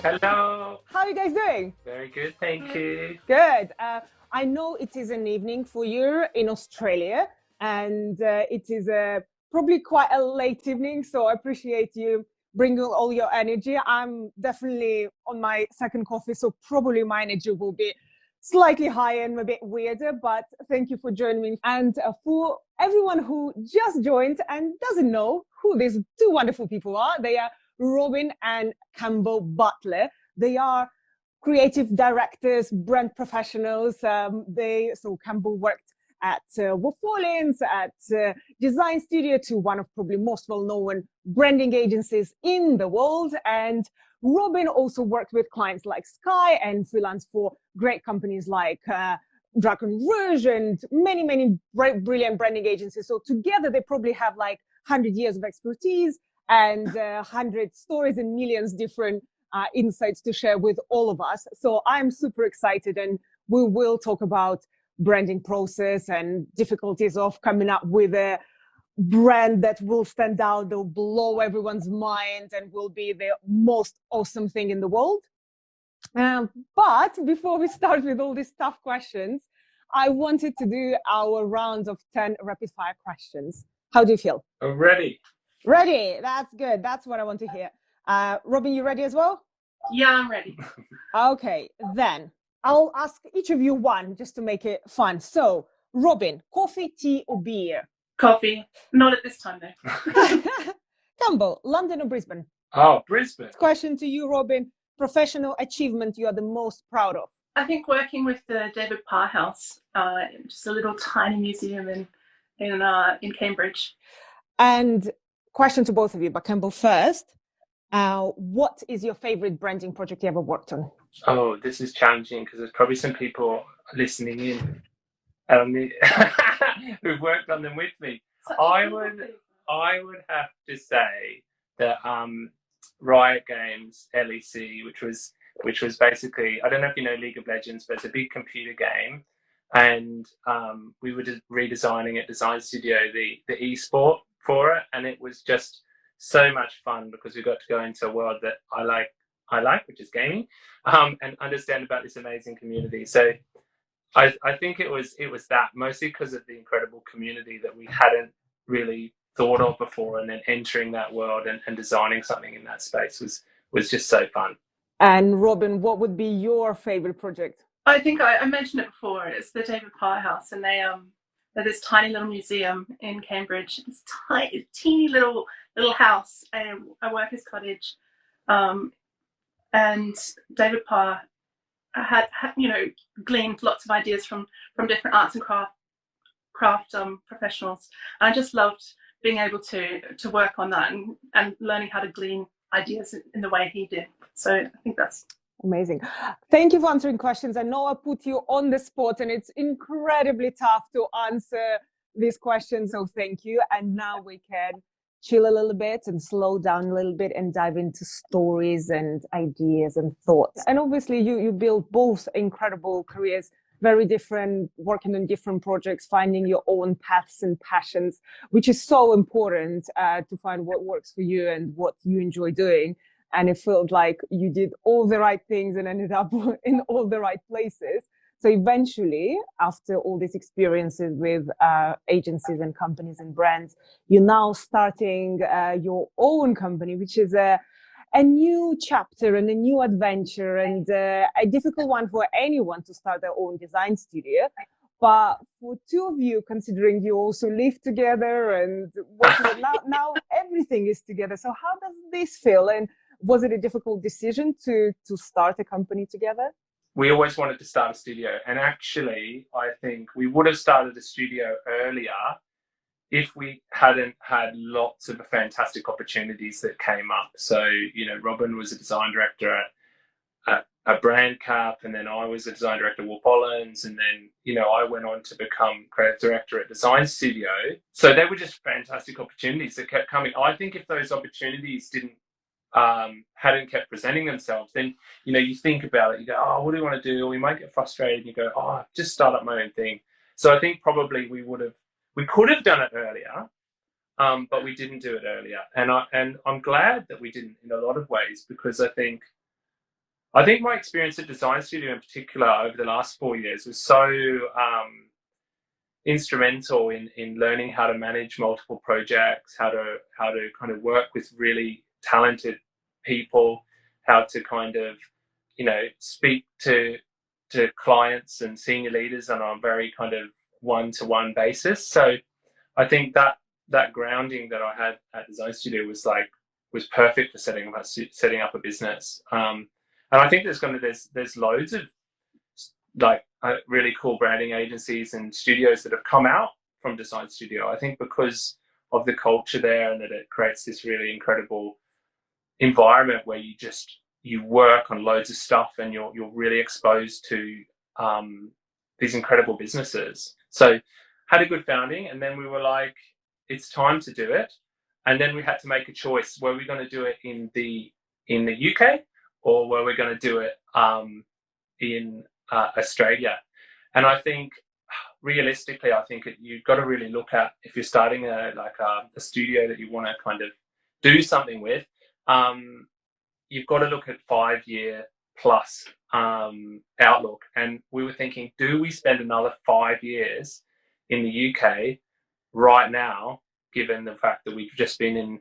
Hello. How are you guys doing? Very good, thank you. Good. I know it is an evening for you in Australia, and it is probably quite a late evening, so I appreciate you bringing all your energy. I'm definitely on my second coffee, so probably my energy will be slightly higher and a bit weirder, but thank you for joining me. And for everyone who just joined and doesn't know who these two wonderful people are, they are Robyn and Campbell Butler. They are creative directors, brand professionals. So Campbell worked at Wolff Olins, at Design Studio, to one of probably most well-known branding agencies in the world. And Robyn also worked with clients like Sky and freelance for great companies like Rouge and many brilliant branding agencies. So together they probably have like 100 years of expertise and 100 stories and millions different insights to share with all of us. So I'm super excited, and we will talk about branding process and difficulties of coming up with a brand that will stand out, that will blow everyone's mind and will be the most awesome thing in the world. But before we start with all these tough questions, I wanted to do our round of 10 rapid fire questions. How do you feel? I'm ready. Ready. That's good. That's what I want to hear. Robyn, you ready as well? Yeah, I'm ready. Okay, then I'll ask each of you one just to make it fun. So, Robyn, coffee, tea, or beer? Coffee. Not at this time, though. Campbell, London or Brisbane? Oh, Brisbane. Question to you, Robyn. Professional achievement you are the most proud of? I think working with the David Parr House, just a little tiny museum in Cambridge. And question to both of you, but Campbell first. What is your favorite branding project you ever worked on? Oh, this is challenging because there's probably some people listening in who've worked on them with me. I would have to say that Riot Games LEC, which was basically, I don't know if you know League of Legends, but it's a big computer game, and we were redesigning at Design Studio the esport for it, and it was just so much fun because we got to go into a world that I like, which is gaming, and understand about this amazing community. So I think it was that, mostly because of the incredible community that we hadn't really thought of before, and then entering that world and designing something in that space was just so fun. And Robyn, what would be your favorite project? I think I mentioned it before. It's the David Parr House, and they're this tiny little museum in Cambridge. It's teeny little house, a worker's cottage, and David Parr had gleaned lots of ideas from different arts and craft professionals. And I just loved being able to work on that and learning how to glean ideas in the way he did. So I think that's amazing. Thank you for answering questions. I know I put you on the spot and it's incredibly tough to answer these questions, so thank you. And now we can chill a little bit and slow down a little bit and dive into stories and ideas and thoughts. And obviously you built both incredible careers, very different, working on different projects, finding your own paths and passions, which is so important to find what works for you and what you enjoy doing. And it felt like you did all the right things and ended up in all the right places. So eventually, after all these experiences with agencies and companies and brands, you're now starting your own company, which is a new chapter and a new adventure, and a difficult one for anyone to start their own design studio. But for two of you, considering you also live together and now everything is together. So how does this feel? And was it a difficult decision to start a company together? We always wanted to start a studio, and actually I think we would have started a studio earlier if we hadn't had lots of fantastic opportunities that came up. So, Robyn was a design director at Brand Cap, and then I was a design director at Wolff Olins, and then, I went on to become creative director at Design Studio. So they were just fantastic opportunities that kept coming. I think if those opportunities hadn't kept presenting themselves, then you think about it, you go, oh, what do you want to do? Or you might get frustrated and you go, oh, just start up my own thing. So I think probably we could have done it earlier, but we didn't do it earlier, and I'm glad that we didn't, in a lot of ways, because I think I think my experience at Design Studio in particular over the last 4 years was so instrumental in learning how to manage multiple projects, how to kind of work with really talented people, how to kind of, you know, speak to clients and senior leaders on a very kind of one-to-one basis. So I think that grounding that I had at Design Studio was perfect for setting up a business. And I think there's loads of like really cool branding agencies and studios that have come out from Design Studio. I think because of the culture there, and that it creates this really incredible environment where you work on loads of stuff, and you're really exposed to these incredible businesses. So had a good founding, and then we were like, it's time to do it. And then we had to make a choice: were we going to do it in the UK, or were we going to do it in Australia? And I think realistically, I think you've got to really look at, if you're starting a studio that you want to kind of do something with, you've got to look at 5-year plus outlook. And we were thinking, do we spend another 5 years in the UK right now, given the fact that we've just been in,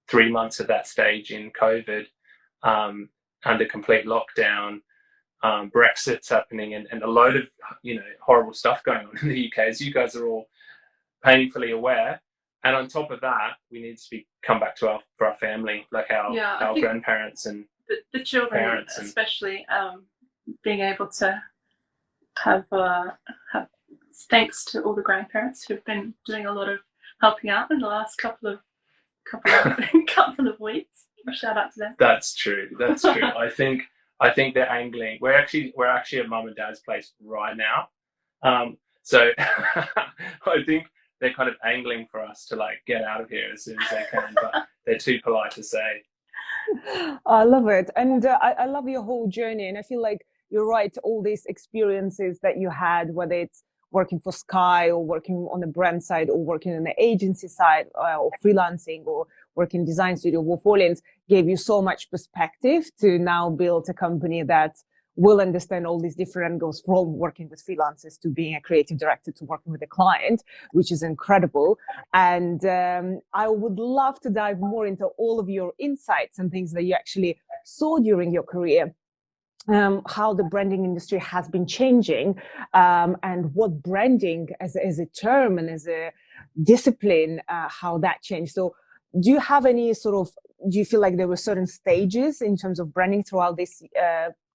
3 months at that stage in COVID, under complete lockdown, Brexit's happening, and a load of horrible stuff going on in the UK, as you guys are all painfully aware. And on top of that, we need to come back to our family, like our grandparents and the children, parents, especially being able to have thanks to all the grandparents who've been doing a lot of helping out in the last couple of weeks. Shout out to them. That's true. I think they're angling. We're actually at mum and dad's place right now. So I think they're kind of angling for us to like get out of here as soon as they can, but they're too polite to say. I love it. And I love your whole journey. And I feel like you're right. All these experiences that you had, whether it's working for Sky or working on the brand side or working on the agency side or freelancing or working design studio, Wolff Olins, gave you so much perspective to now build a company that will understand all these different angles, from working with freelancers to being a creative director to working with a client, which is incredible. And I would love to dive more into all of your insights and things that you actually saw during your career. How the branding industry has been changing, and what branding as a term and as a discipline, how that changed. So do you have any do you feel like there were certain stages in terms of branding throughout this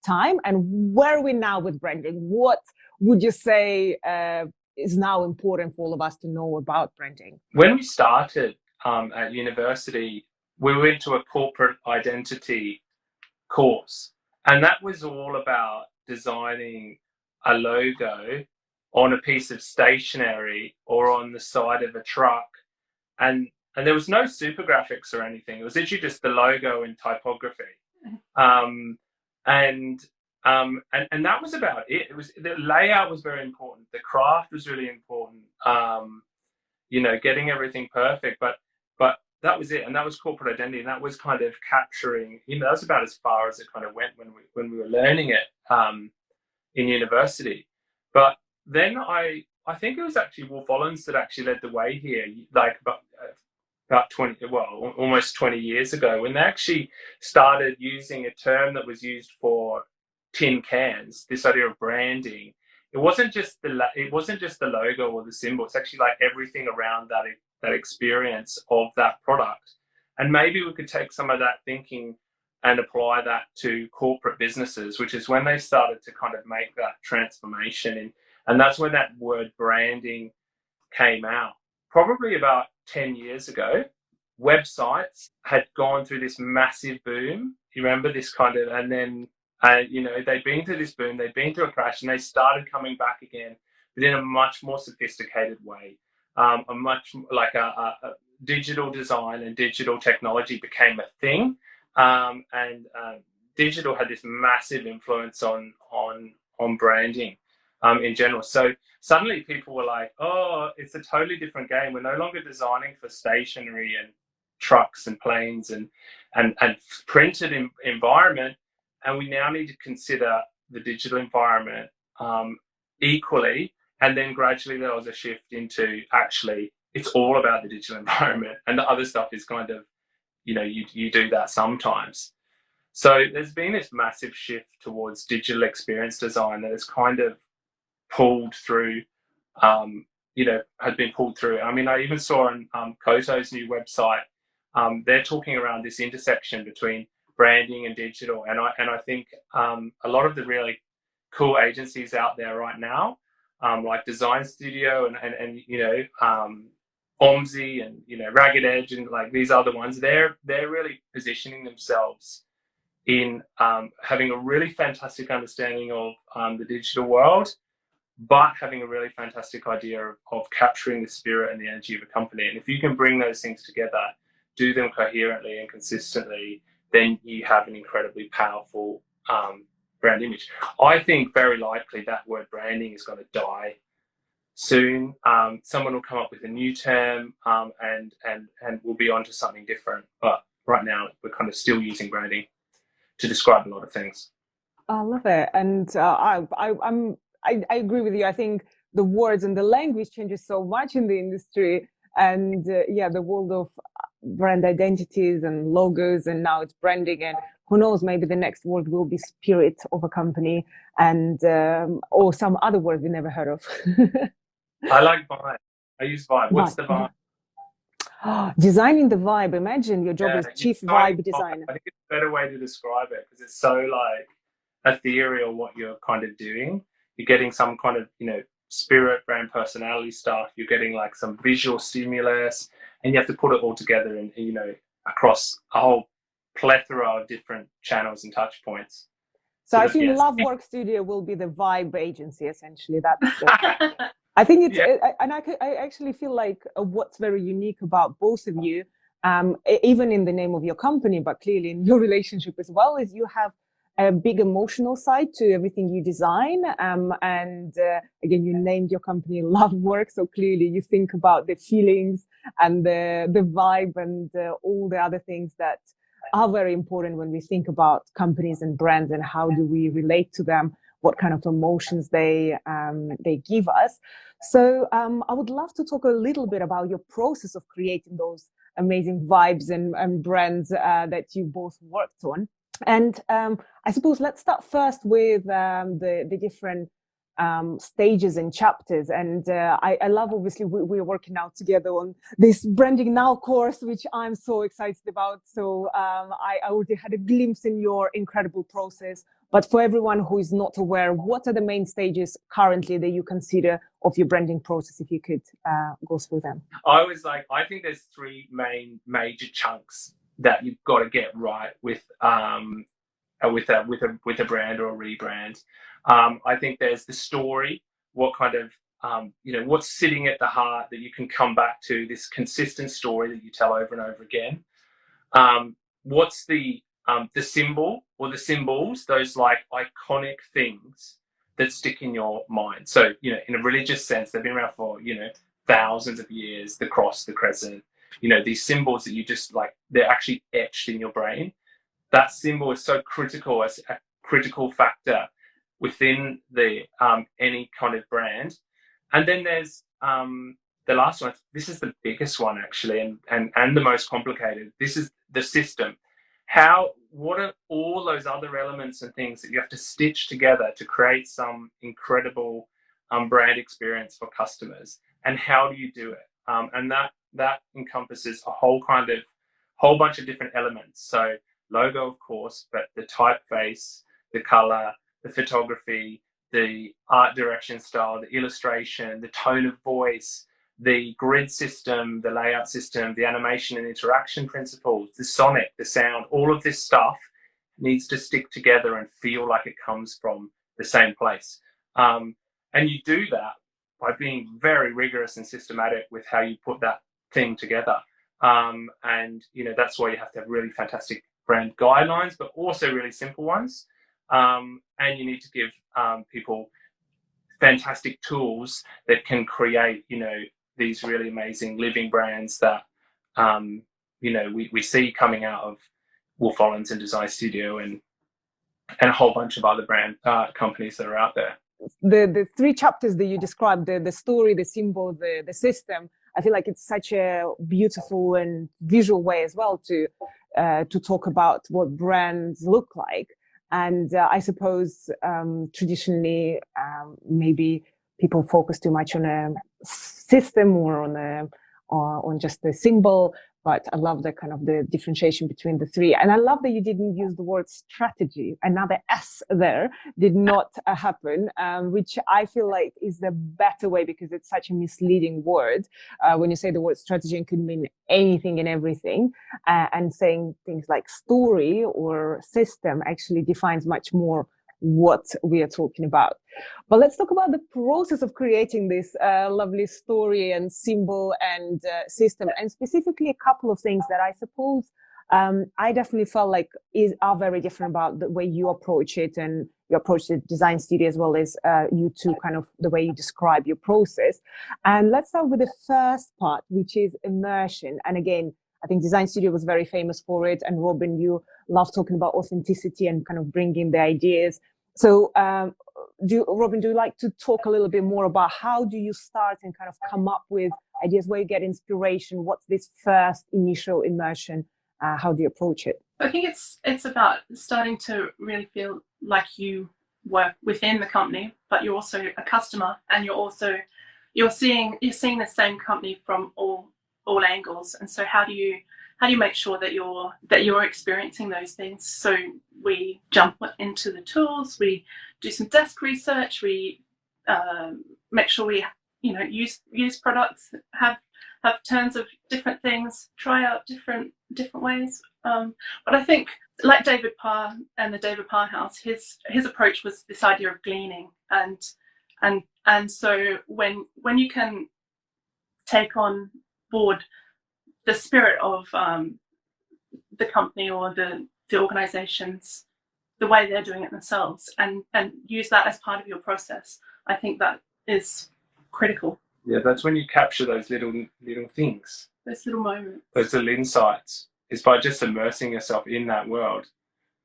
time? And where are we now with branding? What would you say is now important for all of us to know about branding? When we started at university, we went to a corporate identity course. And that was all about designing a logo on a piece of stationery or on the side of a truck. And there was no super graphics or anything. It was literally just the logo and typography. And that was about it. It was, the layout was very important. The craft was really important. Getting everything perfect. But that was it, and that was corporate identity, and that was kind of capturing. That was about as far as it kind of went when we were learning it in university. But then I think it was actually Wolff Olins that actually led the way here, like about almost 20 years ago, when they actually started using a term that was used for tin cans. This idea of branding. It wasn't just the logo or the symbol. It's actually like everything around that experience of that product. And maybe we could take some of that thinking and apply that to corporate businesses, which is when they started to kind of make that transformation. And that's when that word branding came out. Probably about 10 years ago, websites had gone through this massive boom. You remember this kind of, and then, they'd been through this boom, they'd been through a crash, and they started coming back again, but in a much more sophisticated way. A digital design and digital technology became a thing, and digital had this massive influence on branding in general. So suddenly people were like, "Oh, it's a totally different game. We're no longer designing for stationery trucks and planes and printed environment, and we now need to consider the digital environment equally. And then gradually there was a shift into actually it's all about the digital environment, and the other stuff is kind of, you know, you do that sometimes. So there's been this massive shift towards digital experience design that has kind of pulled through, you know, had been pulled through. I mean, I even saw on Koto's new website, they're talking around this intersection between branding and digital. And I think a lot of the really cool agencies out there right now, like Design Studio and you know, OMSI and, you know, Ragged Edge and like these other ones, they're really positioning themselves in having a really fantastic understanding of the digital world, but having a really fantastic idea of capturing the spirit and the energy of a company. And if you can bring those things together, do them coherently and consistently, then you have an incredibly powerful brand image. I think very likely that word branding is going to die soon. Someone will come up with a new term and we'll be onto something different. But right now, we're kind of still using branding to describe a lot of things. I love it. And I agree with you. I think the words and the language changes so much in the industry. And the world of brand identities and logos, and now it's branding, and who knows, maybe the next word will be spirit of a company, and or some other word we never heard of. I like vibe. I use vibe. What's the vibe? Designing the vibe. Imagine your job as chief vibe designer. I think it's a better way to describe it because it's so like ethereal what you're kind of doing. You're getting some kind of, you know, spirit, brand personality stuff. You're getting like some visual stimulus, and you have to put it all together and, you know, across a whole plethora of different channels and touch points. So I think Lovework Studio will be the vibe agency, essentially. That's I think it's, and I actually feel like what's very unique about both of you, even in the name of your company, but clearly in your relationship as well, is you have a big emotional side to everything you design. And again, you named your company Lovework, so clearly you think about the feelings and the vibe and all the other things that are very important when we think about companies and brands and how do we relate to them, what kind of emotions they give us. So I would love to talk a little bit about your process of creating those amazing vibes and brands that you both worked on. And I suppose let's start first with the different stages and chapters. And I love, obviously, we're working now together on this Branding Now course, which I'm so excited about. So I already had a glimpse in your incredible process. But for everyone who is not aware, what are the main stages currently that you consider of your branding process, if you could go through them? I think there's three major chunks that you've got to get right with a brand or a rebrand. I think there's the story, what kind of you know, what's sitting at the heart that you can come back to, this consistent story that you tell over and over again. What's the symbol or the symbols, those like iconic things that stick in your mind. So, you know, in a religious sense, they've been around for, you know, thousands of years, the cross, the crescent, you know, these symbols that you just like, they're actually etched in your brain. That symbol is so critical, as a critical factor within the any kind of brand. And then there's the last one. This is the biggest one actually, and the most complicated. This is the system. What are all those other elements and things that you have to stitch together to create some incredible brand experience for customers? And how do you do it? And that encompasses a whole bunch of different elements. So logo, of course, but the typeface, the color, the photography, the art direction style, the illustration, the tone of voice, the grid system, the layout system, the animation and interaction principles, the sonic, the sound, all of this stuff needs to stick together and feel like it comes from the same place. And you do that by being very rigorous and systematic with how you put that thing together. And, you know, that's why you have to have really fantastic brand guidelines, but also really simple ones. And you need to give people fantastic tools that can create, you know, these really amazing living brands that we see coming out of Wolff Olins and Design Studio and a whole bunch of other brand companies that are out there. The three chapters that you described, the story, the symbol, the system, I feel like it's such a beautiful and visual way as well to talk about what brands look like. And I suppose traditionally maybe people focus too much on a system or on just the symbol. But I love the kind of the differentiation between the three. And I love that you didn't use the word strategy. Another S there did not happen, which I feel like is the better way, because it's such a misleading word. When you say the word strategy, it could mean anything and everything. And saying things like story or system actually defines much more what we are talking about. But let's talk about the process of creating this lovely story and symbol and system, and specifically a couple of things that I suppose I definitely felt like are very different about the way you approach it, and you approach the design studio as well as you two, kind of the way you describe your process. And let's start with the first part, which is immersion. And again, I think Design Studio was very famous for it. And Robyn, you love talking about authenticity and kind of bringing the ideas. So Robyn, do you like to talk a little bit more about how do you start and kind of come up with ideas, where you get inspiration? What's this first initial immersion? How do you approach it? I think it's about starting to really feel like you work within the company, but you're also a customer, and you're seeing the same company from all angles. And so how do you make sure that you're experiencing those things? So we jump into the tools, we do some desk research, we make sure we use products, have turns of different things, try out different ways. But I think, like David Parr and the David Parr House, his approach was this idea of gleaning, and so when you can take on board the spirit of the company or the organizations, the way they're doing it themselves, and use that as part of your process, I think that is critical. Yeah, that's when you capture those little things, those little moments, those little insights. It's by just immersing yourself in that world.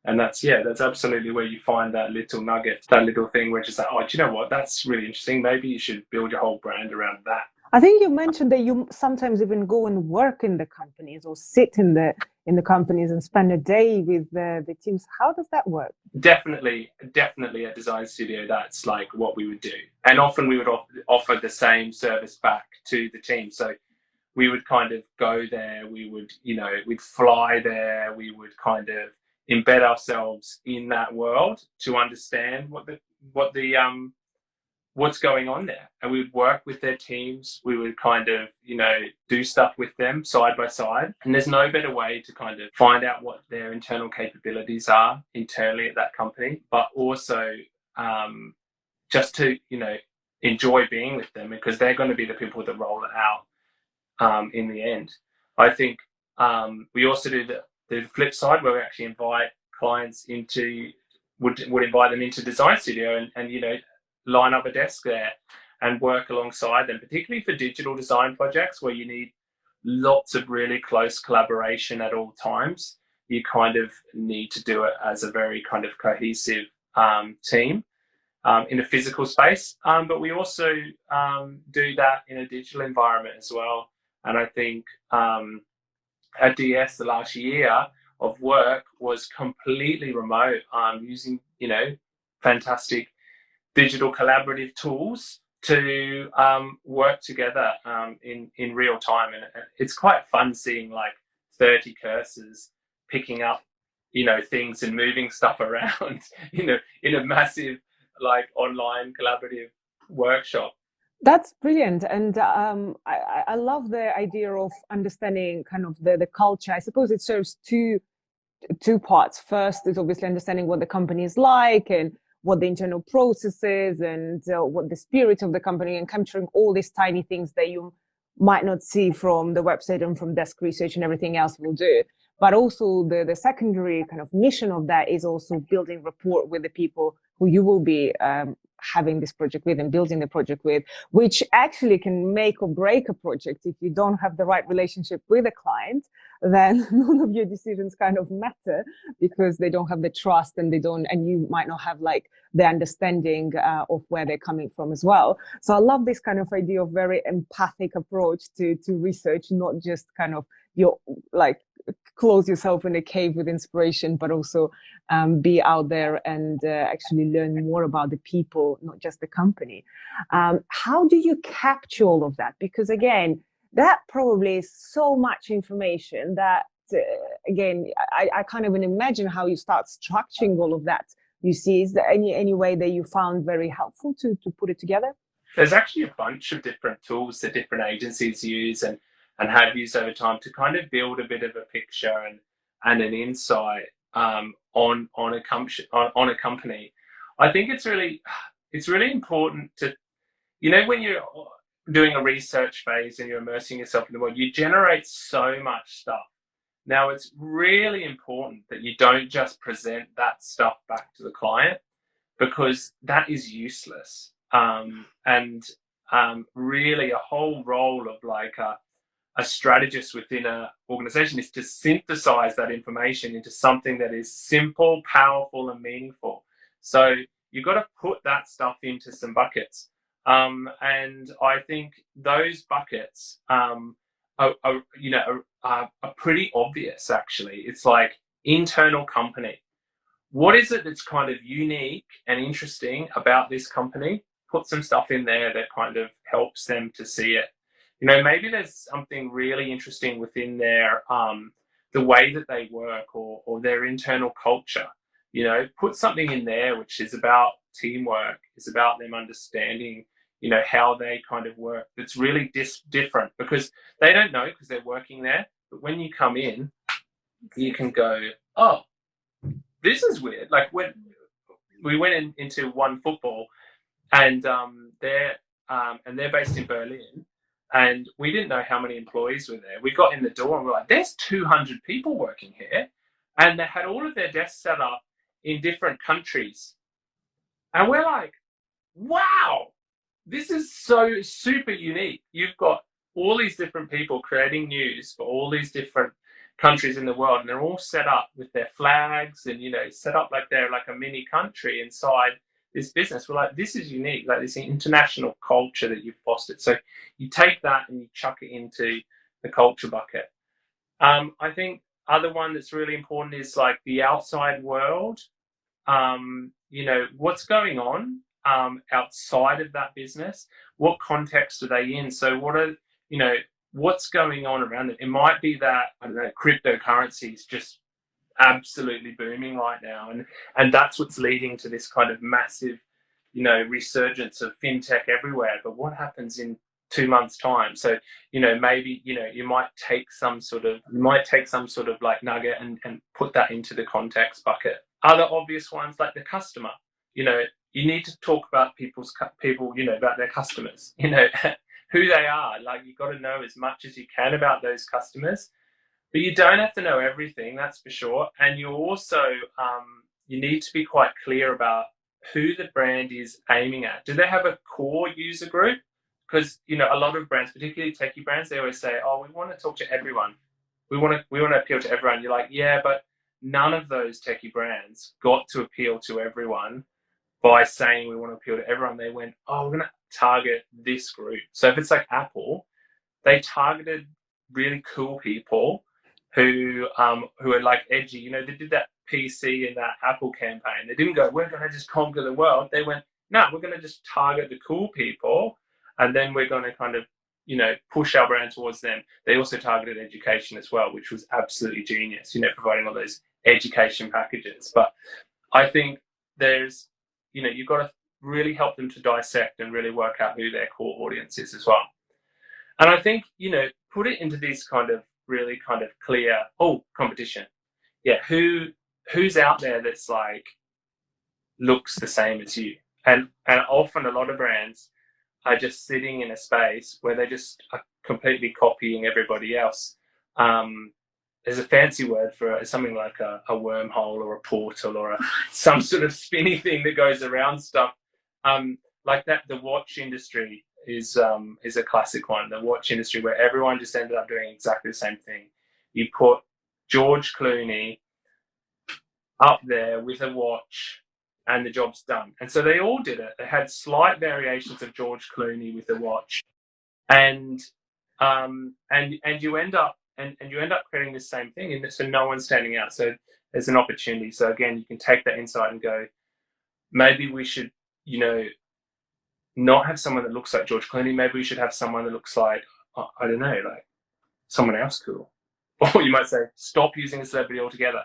And that's absolutely where you find that little nugget, that little thing where it's just like, oh, do you know what? That's really interesting. Maybe you should build your whole brand around that. I think you mentioned that you sometimes even go and work in the companies or sit in the companies and spend a day with the teams. How does that work? Definitely at Design Studio, that's like what we would do. And often we would offer the same service back to the team. So we would kind of go there, we'd fly there, we would kind of embed ourselves in that world to understand what's going on there. And we would work with their teams. We would kind of, do stuff with them side by side. And there's no better way to kind of find out what their internal capabilities are internally at that company, but also just to, enjoy being with them, because they're going to be the people that roll it out in the end. I think we also do the flip side, where we actually invite clients would invite them into Design Studio and line up a desk there and work alongside them, particularly for digital design projects where you need lots of really close collaboration at all times. You kind of need to do it as a very kind of cohesive team in a physical space. But we also do that in a digital environment as well. And I think at DS, the last year of work was completely remote, using, fantastic digital collaborative tools to work together in real time. And it's quite fun seeing like 30 cursors picking up, things and moving stuff around, in a massive like online collaborative workshop. That's brilliant. And I love the idea of understanding kind of the culture. I suppose it serves two parts. First is obviously understanding what the company is like and what the internal process is and what the spirit of the company, and capturing all these tiny things that you might not see from the website and from desk research and everything else we'll do. But also the secondary kind of mission of that is also building rapport with the people who you will be having this project with and building the project with, which actually can make or break a project. If you don't have the right relationship with a client, then none of your decisions kind of matter, because they don't have the trust, and you might not have like the understanding of where they're coming from as well. So I love this kind of idea of very empathic approach to research, not just kind of your like close yourself in a cave with inspiration, but also be out there and actually learn more about the people, not just the company. How do you capture all of that? Because again, that probably is so much information that, again, I can't even imagine how you start structuring all of that. You see, is there any way that you found very helpful to put it together? There's actually a bunch of different tools that different agencies use and have used over time to kind of build a bit of a picture and an insight on a company. I think it's really important to, when you're doing a research phase and you're immersing yourself in the world, you generate so much stuff. Now, it's really important that you don't just present that stuff back to the client, because that is useless. Really a whole role of like a strategist within an organization is to synthesize that information into something that is simple, powerful, and meaningful. So you've got to put that stuff into some buckets. And I think those buckets are pretty obvious, actually. It's like internal company. What is it that's kind of unique and interesting about this company? Put some stuff in there that kind of helps them to see it. Maybe there's something really interesting within their the way that they work or their internal culture. Put something in there which is about teamwork, is about them understanding, how they kind of work. That's really different, because they don't know, because they're working there. But when you come in, you can go, oh, this is weird. Like when we went into One Football, and they're based in Berlin, and we didn't know how many employees were there. We got in the door and we're like, there's 200 people working here, and they had all of their desks set up in different countries, and we're like, wow, this is so super unique. You've got all these different people creating news for all these different countries in the world, and they're all set up with their flags and set up like they're like a mini country inside this business. We're like, this is unique, like this international culture that you've fostered. So you take that and you chuck it into the culture bucket. I think other one that's really important is like the outside world. What's going on outside of that business? What context are they in? So what are, what's going on around it? It might be that, I don't know, cryptocurrency is just absolutely booming right now, and that's what's leading to this kind of massive, resurgence of fintech everywhere. But what happens in 2 months' time? So, maybe, you might take some sort of like nugget and put that into the context bucket. Other obvious ones, like the customer, you need to talk about people, about their customers, who they are. Like, you've got to know as much as you can about those customers, but you don't have to know everything, that's for sure. And you also, you need to be quite clear about who the brand is aiming at. Do they have a core user group? Because, a lot of brands, particularly techie brands, they always say, oh, we want to talk to everyone. We want to appeal to everyone. You're like, yeah, but none of those techie brands got to appeal to everyone by saying we want to appeal to everyone. They went, oh, we're going to target this group. So if it's like Apple, they targeted really cool people who are like edgy. They did that PC and that Apple campaign. They didn't go, we're going to just conquer the world. They went, no, we're going to just target the cool people, and then we're going to kind of, push our brand towards them. They also targeted education as well, which was absolutely genius, providing all those education packages. But I think there's, you've got to really help them to dissect and really work out who their core audience is as well. And I think, put it into this kind of really kind of clear, competition. Yeah, who's out there that's like looks the same as you? And often a lot of brands are just sitting in a space where they just are completely copying everybody else. There's a fancy word for it, something like a wormhole or a portal or some sort of spinny thing that goes around stuff. like that, the watch industry is a classic one. The watch industry where everyone just ended up doing exactly the same thing. You put George Clooney up there with a watch, and the job's done. And so they all did it. They had slight variations of George Clooney with a watch, and you end up creating the same thing, and so no one's standing out. So there's an opportunity. So again, you can take that insight and go, maybe we should, not have someone that looks like George Clooney. Maybe we should have someone that looks like, I don't know, like someone else cool. Or you might say, stop using a celebrity altogether.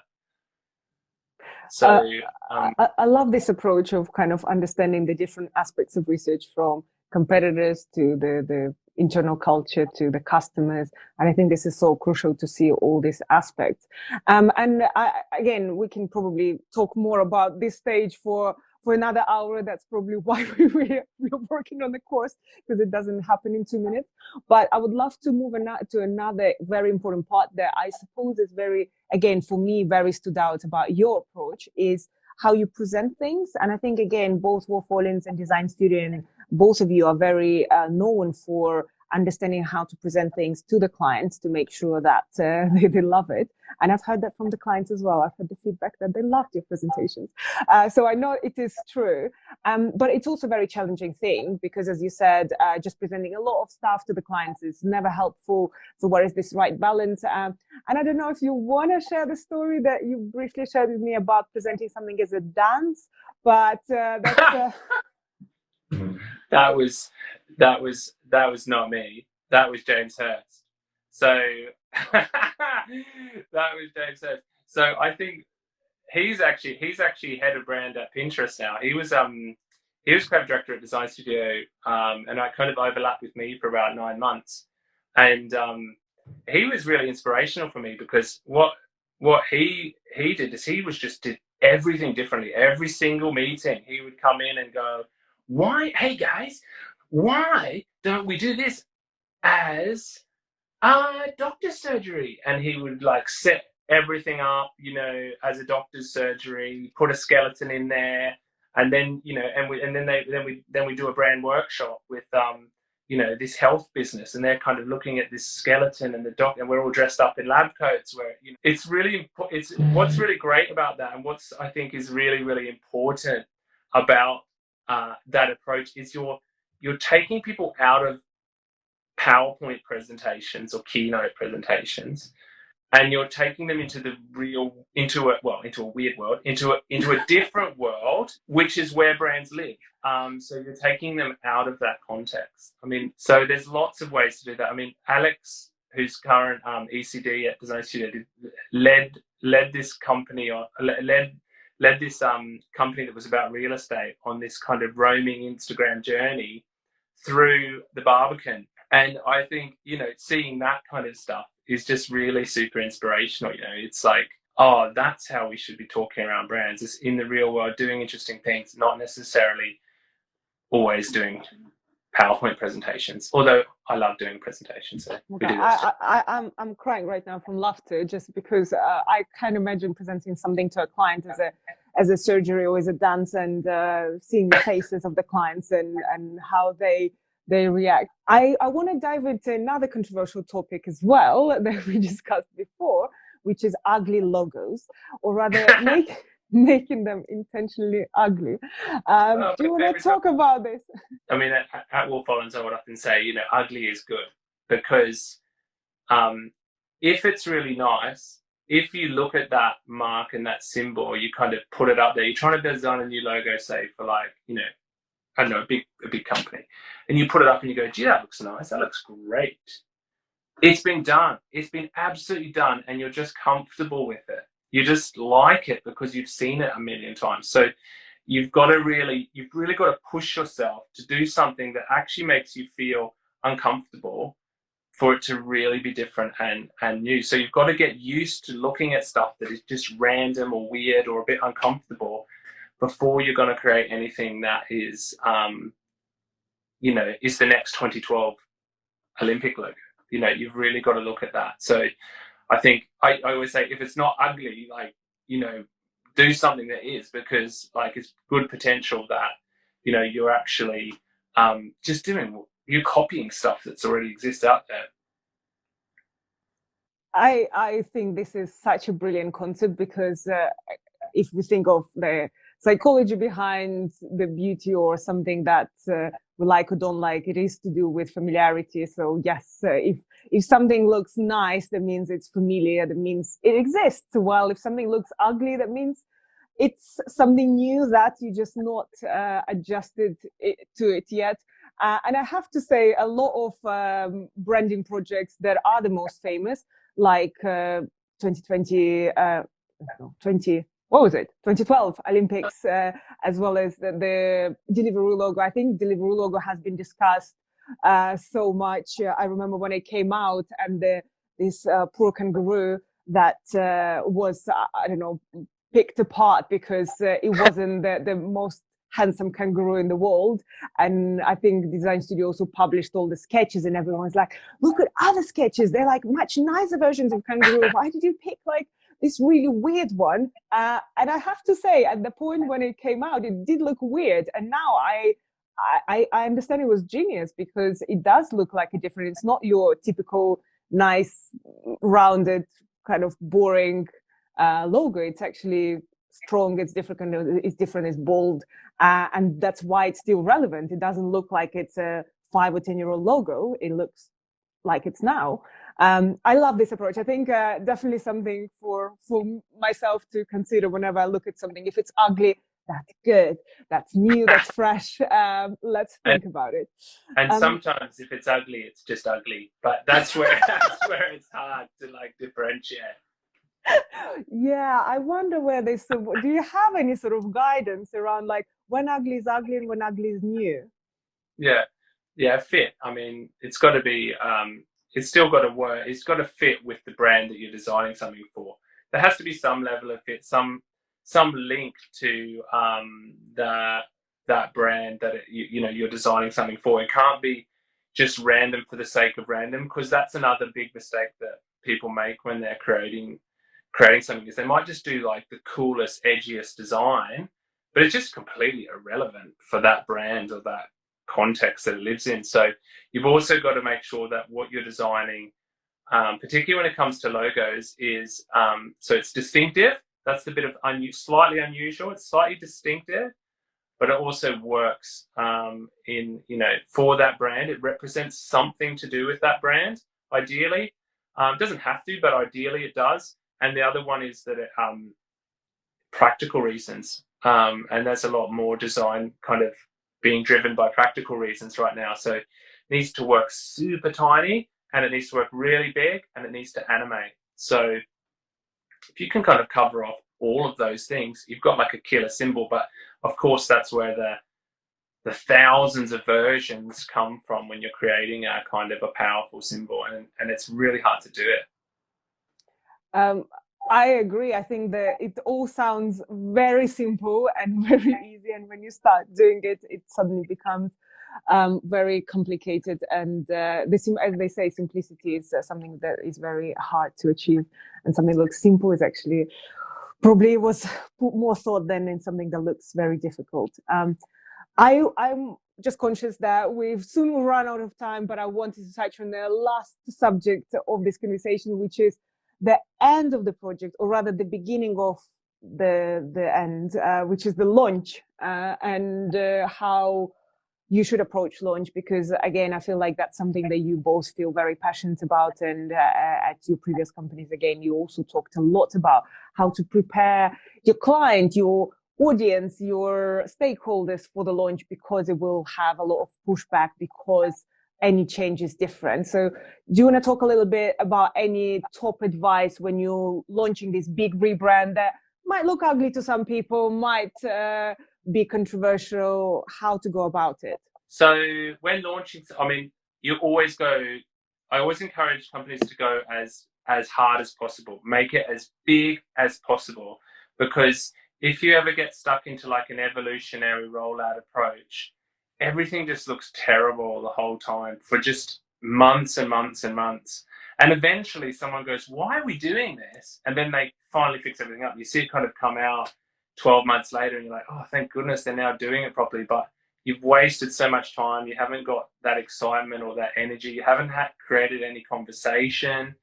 So I love this approach of kind of understanding the different aspects of research, from competitors to the internal culture to the customers. And I think this is so crucial to see all these aspects. Again, we can probably talk more about this stage for another hour. That's probably why we're working on the course, because it doesn't happen in 2 minutes. But I would love to move to another very important part that I suppose is very, again, for me, very stood out about your approach, is how you present things. And I think, again, both Wolff Olins and Design Studio, and both of you are very known for understanding how to present things to the clients to make sure that they love it. And I've heard that from the clients as well. I've heard the feedback that they loved your presentations. So I know it is true. But it's also a very challenging thing, because, as you said, just presenting a lot of stuff to the clients is never helpful. So where is this right balance? And I don't know if you want to share the story that you briefly shared with me about presenting something as a dance, but that's... That was not me. That was James Hurst. So that was James Hurst. So I think he's actually head of brand at Pinterest now. He was creative director at Design Studio, and that kind of overlapped with me for about 9 months. And he was really inspirational for me, because what he did is he did everything differently. Every single meeting, he would come in and go, hey guys, why don't we do this as doctor's surgery? And he would like set everything up, as a doctor's surgery, put a skeleton in there, and then then we do a brand workshop with this health business, and they're kind of looking at this skeleton and the doc, and we're all dressed up in lab coats. Where it's what's really great about that, and what's I think is really, really important about that approach, is you're taking people out of PowerPoint presentations or keynote presentations, and you're taking them into a weird world, into a different world, which is where brands live. So you're taking them out of that context. I mean, so there's lots of ways to do that. I mean, Alex, who's current ECD at Design Studio, led this company, or led this company that was about real estate on this kind of roaming Instagram journey through the Barbican. And I think, seeing that kind of stuff is just really super inspirational. It's like, oh, that's how we should be talking around brands, is in the real world, doing interesting things, not necessarily always doing PowerPoint presentations, although I love doing presentations. So okay. I'm crying right now from laughter, just because I can't imagine presenting something to a client as a surgery or as a dance, and seeing the faces of the clients and how they react. I want to dive into another controversial topic as well that we discussed before, which is ugly logos, or rather making them intentionally ugly. Do you want to talk about this? I mean, at Wolff Olins, I would often say, ugly is good, because if it's really nice, if you look at that mark and that symbol, you kind of put it up there. You're trying to design a new logo, say, for like, I don't know, a big company, and you put it up and you go, gee, that looks nice. That looks great. It's been done. It's been absolutely done, and you're just comfortable with it. You just like it because you've seen it a million times. So you've really got to push yourself to do something that actually makes you feel uncomfortable for it to really be different and new. So you've got to get used to looking at stuff that is just random or weird or a bit uncomfortable before you're going to create anything that is, is the next 2012 Olympic logo. You've really got to look at that. So I think I always say, if it's not ugly, do something that is, because like it's good potential that you're actually you're copying stuff that's already exists out there. I think this is such a brilliant concept, because if we think of the psychology behind the beauty or something that we like or don't like, it is to do with familiarity. So yes, if something looks nice, that means it's familiar, that means it exists. While if something looks ugly, that means it's something new that you just not adjusted to it yet. And I have to say, a lot of branding projects that are the most famous, like 2020, 2012 Olympics, as well as the Deliveroo logo. I think Deliveroo logo has been discussed so much. I remember when it came out, and this poor kangaroo that was, I don't know, picked apart because it wasn't the most handsome kangaroo in the world. And I think Design Studio also published all the sketches, and everyone's like, look at other sketches, they're like much nicer versions of kangaroo. Why did you pick like this really weird one? And I have to say, at the point when it came out, it did look weird. And now I understand it was genius, because it does look like a different, it's not your typical nice rounded kind of boring logo. It's actually strong, it's different, it's bold, and that's why it's still relevant. It doesn't look like it's a 5 or 10-year-old logo. It looks like it's now. I love this approach. I think definitely something for myself to consider whenever I look at something. If it's ugly, that's good, that's new, that's fresh. Let's think about it. And sometimes if it's ugly, it's just ugly. But that's where it's hard to like differentiate. Yeah, I wonder where do you have any sort of guidance around like when ugly is ugly and when ugly is new? Yeah, fit. I mean, it's got to be, it's still got to work. It's got to fit with the brand that you're designing something for. There has to be some level of fit, some link to that brand that you're designing something for. It can't be just random for the sake of random, because that's another big mistake that people make when they're creating something, is they might just do like the coolest, edgiest design, but it's just completely irrelevant for that brand or that context that it lives in. So you've also got to make sure that what you're designing, particularly when it comes to logos, is so it's distinctive. That's the bit of slightly unusual. It's slightly distinctive, but it also works in for that brand. It represents something to do with that brand. Ideally, it doesn't have to, but ideally it does. And the other one is that it, practical reasons, and there's a lot more design kind of being driven by practical reasons right now. So it needs to work super tiny, and it needs to work really big, and it needs to animate. So if you can kind of cover off all of those things, you've got like a killer symbol. But of course, that's where the thousands of versions come from when you're creating a kind of a powerful symbol, and it's really hard to do it. I agree. I think that it all sounds very simple and very easy, and when you start doing it, it suddenly becomes very complicated. And as they say, simplicity is something that is very hard to achieve, and something that looks simple is actually probably was put more thought than in something that looks very difficult. I'm just conscious that we've soon run out of time, but I wanted to touch on the last subject of this conversation, which is the end of the project, or rather the beginning of the end, which is the launch, and how you should approach launch. Because again, I feel like that's something that you both feel very passionate about, and at your previous companies, again, you also talked a lot about how to prepare your client, your audience, your stakeholders for the launch, because it will have a lot of pushback, because any change is different. So do you want to talk a little bit about any top advice when you're launching this big rebrand that might look ugly to some people, might be controversial, how to go about it? So when launching, I mean, I always encourage companies to go as hard as possible, make it as big as possible, because if you ever get stuck into like an evolutionary rollout approach, everything just looks terrible the whole time for just months and months and months. And eventually someone goes, why are we doing this? And then they finally fix everything up. You see it kind of come out 12 months later and you're like, oh, thank goodness they're now doing it properly. But you've wasted so much time. You haven't got that excitement or that energy. You haven't created any conversation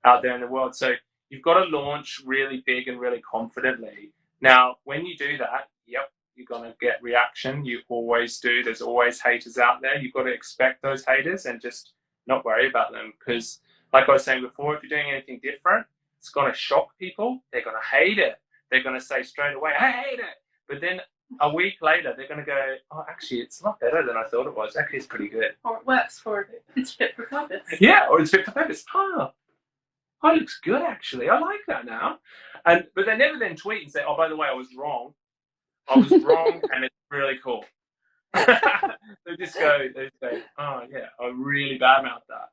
out there in the world. So you've got to launch really big and really confidently. Now, when you do that, yep, you're going to get reaction. You always do. There's always haters out there. You've got to expect those haters and just not worry about them. Because like I was saying before, if you're doing anything different, it's going to shock people. They're going to hate it. They're going to say straight away, I hate it. But then a week later, they're going to go, oh, actually, it's not better than I thought it was. Actually, it's pretty good. Or it works for it. It's fit for purpose. Yeah, or it's fit for purpose. Oh, it looks good, actually. I like that now. But they never then tweet and say, oh, by the way, I was wrong. I was wrong, and it's really cool. They just go, oh, yeah, I really badmouthed that.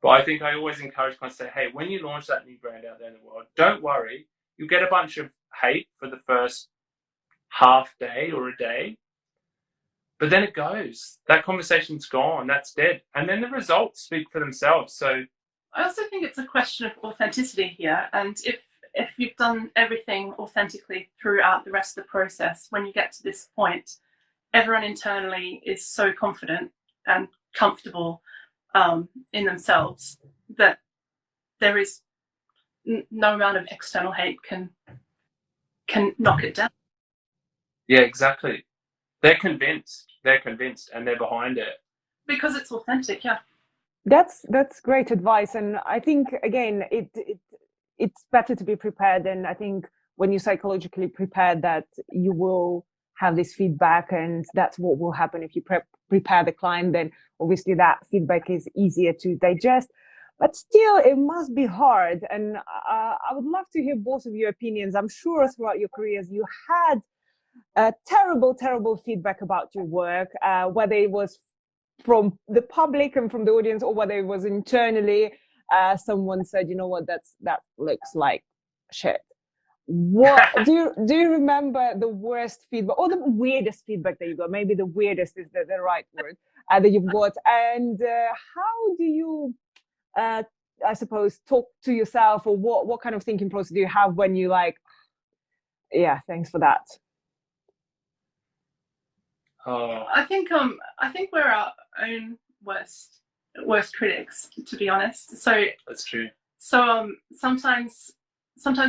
But I think I always encourage clients to say, hey, when you launch that new brand out there in the world, don't worry. You'll get a bunch of hate for the first half day or a day. But then it goes. That conversation's gone. That's dead. And then the results speak for themselves. So I also think it's a question of authenticity here. And if you've done everything authentically throughout the rest of the process, when you get to this point, everyone internally is so confident and comfortable in themselves that there is no amount of external hate can knock it down. Yeah, exactly. They're convinced, and they're behind it. Because it's authentic, yeah. That's great advice. And I think, again, it's better to be prepared. And I think when you're psychologically prepared that you will have this feedback, and that's what will happen if you prepare the client, then obviously that feedback is easier to digest. But still, it must be hard. And I would love to hear both of your opinions. I'm sure throughout your careers, you had terrible feedback about your work, whether it was from the public and from the audience, or whether it was internally. Someone said, you know what, that looks like shit. What do you remember the worst feedback or the weirdest feedback that you got? Maybe the weirdest is the right word that you've got. And how do you, I suppose, talk to yourself, or what kind of thinking process do you have when you like, yeah, thanks for that? I think we're our own worst critics, to be honest. So that's true. So sometimes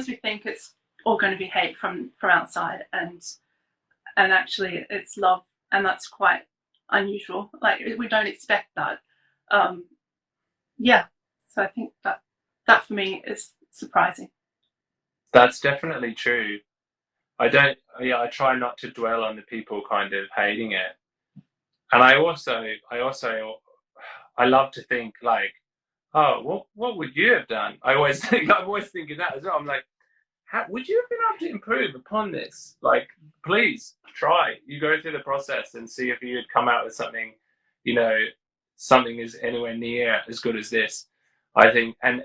we think it's all going to be hate from outside, and actually it's love, and that's quite unusual. Like, we don't expect that. Yeah. So I think that for me is surprising. That's definitely true. I try not to dwell on the people kind of hating it. And I love to think like, oh, what would you have done? I'm always thinking that as well. I'm like, would you have been able to improve upon this? Like, please try. You go through the process and see if you'd come out with something, something is anywhere near as good as this. I think, and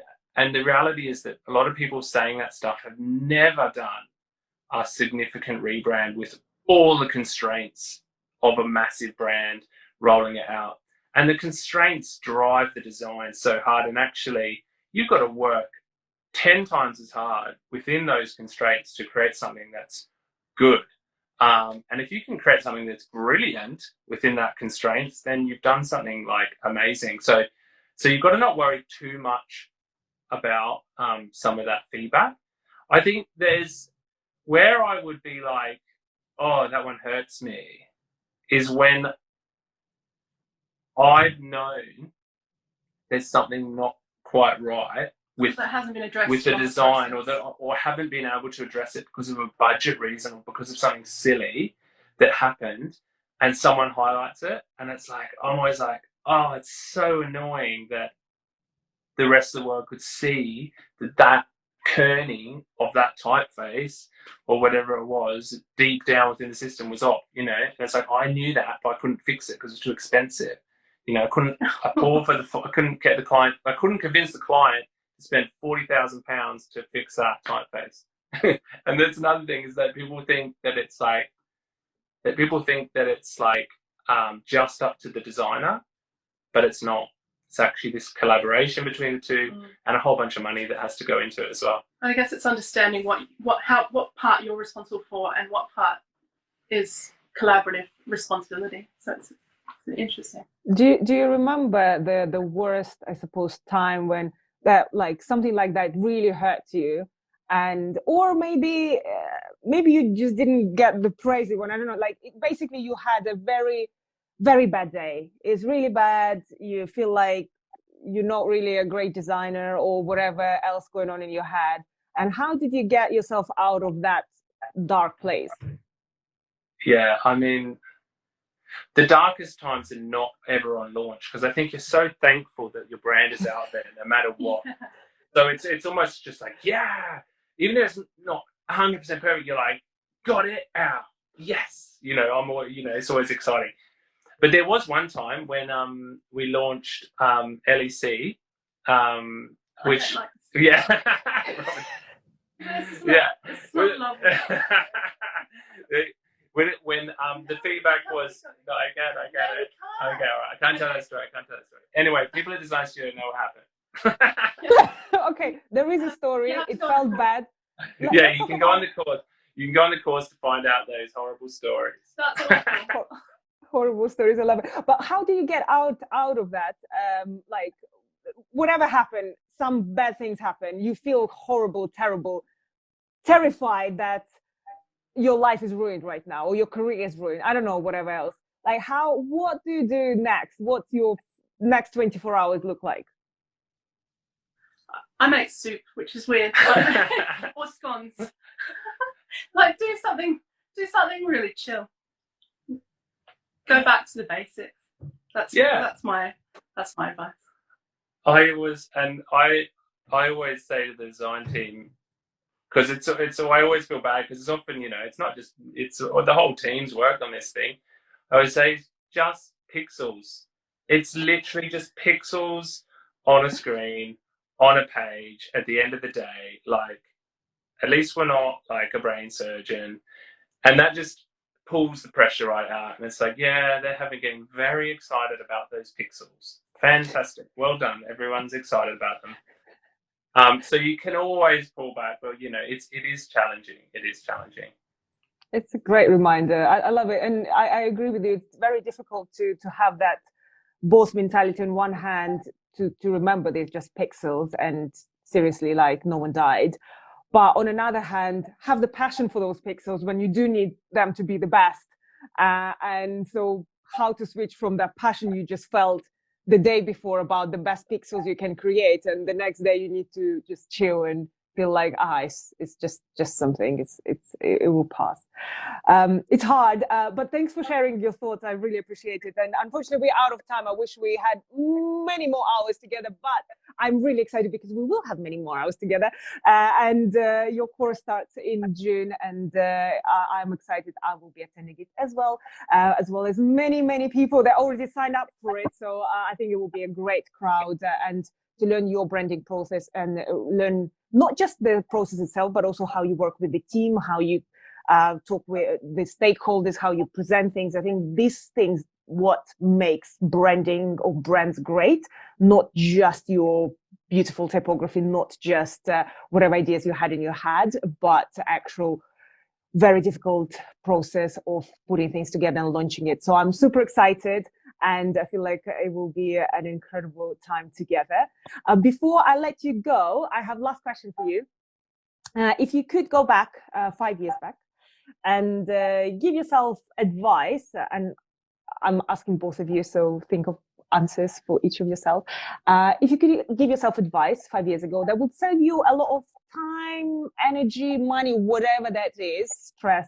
the reality is that a lot of people saying that stuff have never done a significant rebrand with all the constraints of a massive brand rolling it out. And the constraints drive the design so hard. And actually, you've got to work 10 times as hard within those constraints to create something that's good. And if you can create something that's brilliant within that constraints, then you've done something like amazing. So you've got to not worry too much about some of that feedback. I think there's where I would be like, oh, that one hurts me, is when I've known there's something not quite right with that hasn't been addressed with the design, or haven't been able to address it because of a budget reason or because of something silly that happened, and someone highlights it, and it's like, I'm always like, oh, it's so annoying that the rest of the world could see that kerning of that typeface or whatever it was deep down within the system was off, and it's like, I knew that, but I couldn't fix it because it's too expensive. I couldn't get the client, I couldn't convince the client to spend £40,000 to fix that typeface. And that's another thing, is that people think that it's like just up to the designer, but it's not. It's actually this collaboration between the two, and a whole bunch of money that has to go into it as well. I guess it's understanding what part you're responsible for and what part is collaborative responsibility. So it's interesting. Do you remember the worst, I suppose, time when that, like, something like that really hurt you, and or maybe you just didn't get the praise you want? I don't know. Like, basically, you had a very, very bad day. It's really bad. You feel like you're not really a great designer or whatever else going on in your head. And how did you get yourself out of that dark place? Yeah, I mean, the darkest times are not ever on launch, because I think you're so thankful that your brand is out there no matter what. So it's almost just like, yeah, even though it's not 100% perfect, you're like, got it out. Yes. You know, it's always exciting. But there was one time when we launched LEC, which, yeah. Yeah. When the feedback was, no, I get it. Okay, all right. I can't tell that story. Anyway, people at Design Studio know what happened. Okay, there is a story. It felt bad. Yeah, you can go on the course. You can go on the course to find out those horrible stories. That's awful. Horrible stories. I love it. But how do you get out of that? Like, whatever happened, some bad things happen. You feel horrible, terrible, terrified that your life is ruined right now, or your career is ruined. I don't know, whatever else. Like, what do you do next? What's your next 24 hours look like? I make soup, which is weird, or scones. Like, do something really chill. Go back to the basics. That's my advice. I always say to the design team, because I always feel bad, because it's often, it's not just, it's the whole team's work on this thing. I would say just pixels. It's literally just pixels on a screen, on a page at the end of the day. Like, at least we're not like a brain surgeon. And that just pulls the pressure right out. And it's like, yeah, they're getting very excited about those pixels. Fantastic. Well done. Everyone's excited about them. So you can always pull back, but it is challenging. It is challenging. It's a great reminder. I love it. And I agree with you. It's very difficult to have that both mentality on one hand, to remember they're just pixels and seriously, like, no one died. But on another hand, have the passion for those pixels when you do need them to be the best. And so how to switch from that passion you just felt the day before about the best pixels you can create, and the next day you need to just chill and feel like, it's just something. It will pass. It's hard, but thanks for sharing your thoughts. I really appreciate it. And unfortunately, we're out of time. I wish we had many more hours together, but I'm really excited because we will have many more hours together. And your course starts in June, and I'm excited. I will be attending it as well as many people that already signed up for it. So I think it will be a great crowd, and to learn your branding process and learn not just the process itself, but also how you work with the team, how you talk with the stakeholders, how you present things. I think these things, what makes branding or brands great, not just your beautiful typography, not just whatever ideas you had in your head, but actual very difficult process of putting things together and launching it. So I'm super excited, and I feel like it will be an incredible time together. Before I let you go, I have last question for you. If you could go back 5 years back and give yourself advice, and I'm asking both of you, so think of answers for each of yourself. If you could give yourself advice 5 years ago that would save you a lot of time, energy, money, whatever that is, stress,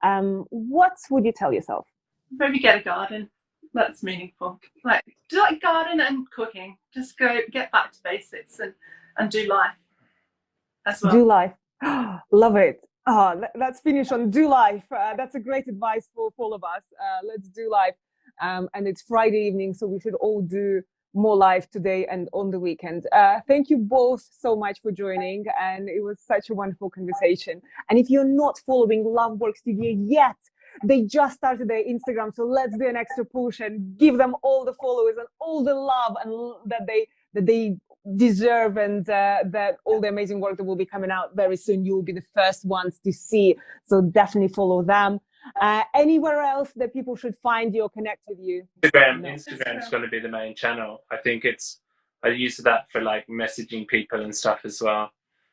what would you tell yourself? Maybe get a garden. That's meaningful. Like, do like garden and cooking. Just get back to basics and do life as well. Do life. Love it. Let's finish on do life. That's a great advice for all of us. Let's do life. And it's Friday evening, so we should all do more life today and on the weekend. Thank you both so much for joining, and it was such a wonderful conversation. And if you're not following Lovework Studio yet, they just started their Instagram, so let's do an extra push and give them all the followers and all the love and that they deserve, and that all the amazing work that will be coming out very soon, you will be the first ones to see. So definitely follow them. Anywhere else that people should find you or connect with you? Instagram's going to be the main channel. I think I use that for like messaging people and stuff as well.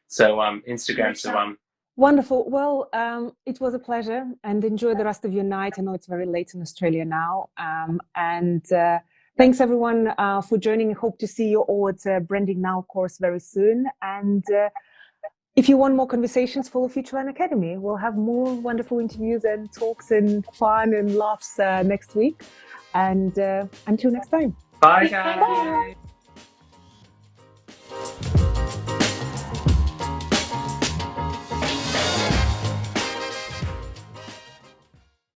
So Instagram's the one. Wonderful. Well, it was a pleasure, and enjoy the rest of your night. I know it's very late in Australia now. And thanks everyone for joining. Hope to see you all at Branding Now course very soon. And if you want more conversations, follow Futureline Academy. We'll have more wonderful interviews and talks and fun and laughs next week. And until next time. Bye, guys. Bye.